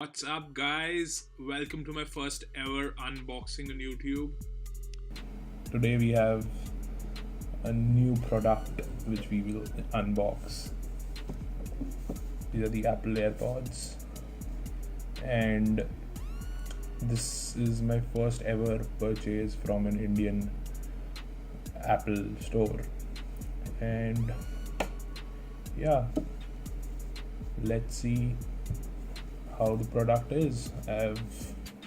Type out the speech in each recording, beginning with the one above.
What's up, guys? Welcome to my first ever unboxing on YouTube. Today we have a new product which we will unbox. These are the Apple Airpods, and this is my first ever purchase from an Indian Apple store. And yeah, let's see how the product is. I've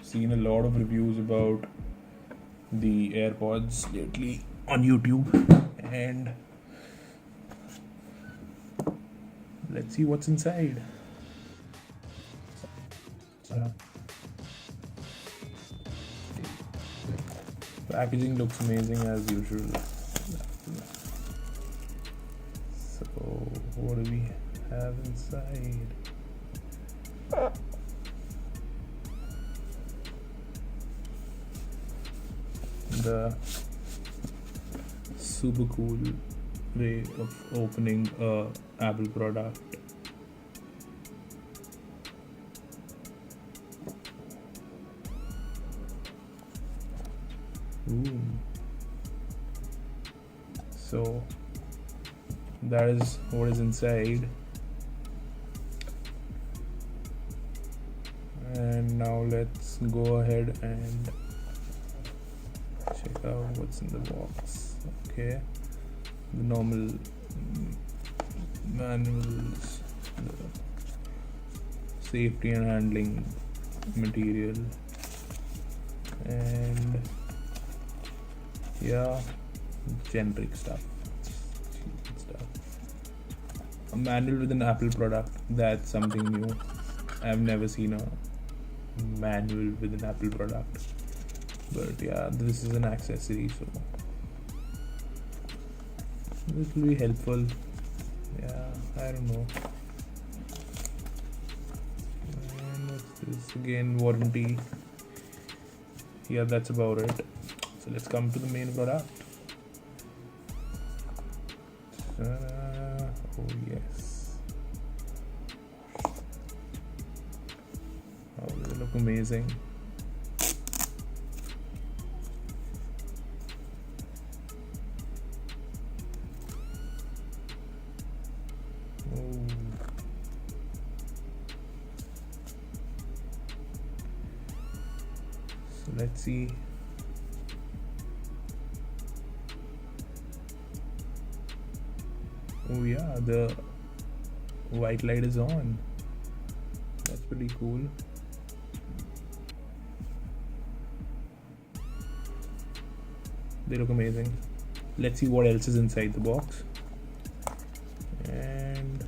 seen a lot of reviews about the AirPods lately on YouTube, and let's see what's inside. So, packaging looks amazing as usual. So, what do we have inside? The super cool way of opening a Apple product. Ooh. So that is what is inside. And now let's go ahead and check out what's in the box. Okay, the normal manuals, the safety and handling material, and yeah, generic stuff. A manual with an Apple product, that's something new. I've never seen a manual with an Apple product, but yeah, this is an accessory, so this will be helpful. Yeah, I don't know. And what's this again? Warranty. Yeah, that's about it. So let's come to the main product. Oh yes. Oh, they look amazing. Oh. So let's see. Oh yeah, the white light is on. That's pretty cool. They look amazing. Let's see what else is inside the box. And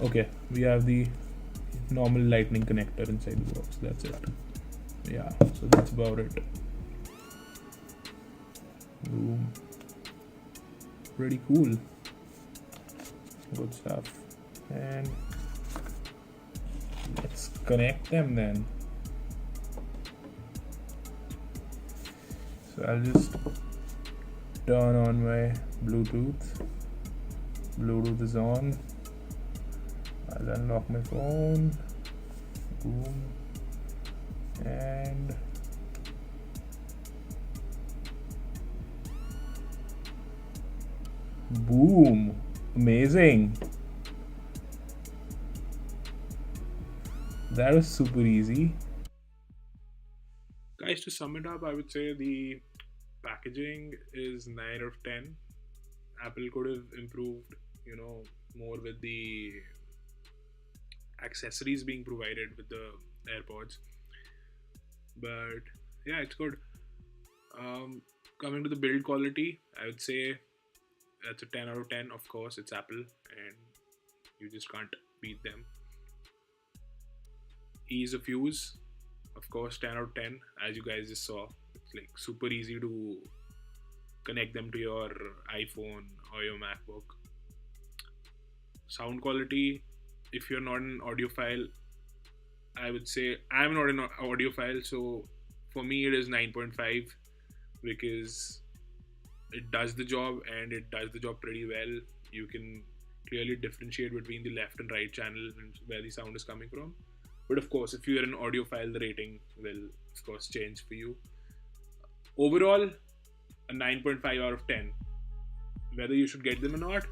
okay, we have the normal lightning connector inside the box. That's it. Yeah, so that's about it. Boom. Pretty cool. Good stuff. And let's connect them then. So I'll just turn on my Bluetooth. Bluetooth is on. I'll unlock my phone. Boom. And boom. Amazing. That was super easy. Guys, to sum it up, I would say the packaging is 9 out of 10. Apple could have improved, more with the accessories being provided with the AirPods. But yeah, it's good. Coming to the build quality, I would say that's a 10 out of 10. Of course, it's Apple and you just can't beat them. Ease of use, of course, 10 out of 10. As you guys just saw, it's like super easy to connect them to your iPhone or your MacBook. Sound quality, if you're not an audiophile, I would say I'm not an audiophile, so for me it is 9.5 because it does the job and it does the job pretty well. You can clearly differentiate between the left and right channel and where the sound is coming from. But of course, if you're an audiophile, the rating will of course change for you. Overall, a 9.5 out of 10. Whether you should get them or not,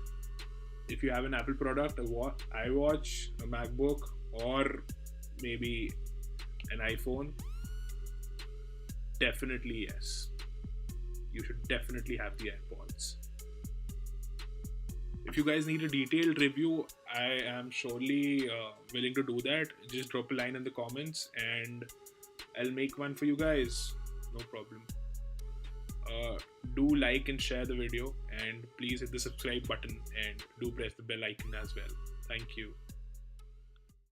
if you have an Apple product, a iWatch, a MacBook, or maybe an iPhone, definitely yes. You should definitely have the Airpods. If you guys need a detailed review, I am surely willing to do that. Just drop a line in the comments and I'll make one for you guys. No problem. Do like and share the video, and please hit the subscribe button and do press the bell icon as well. Thank you.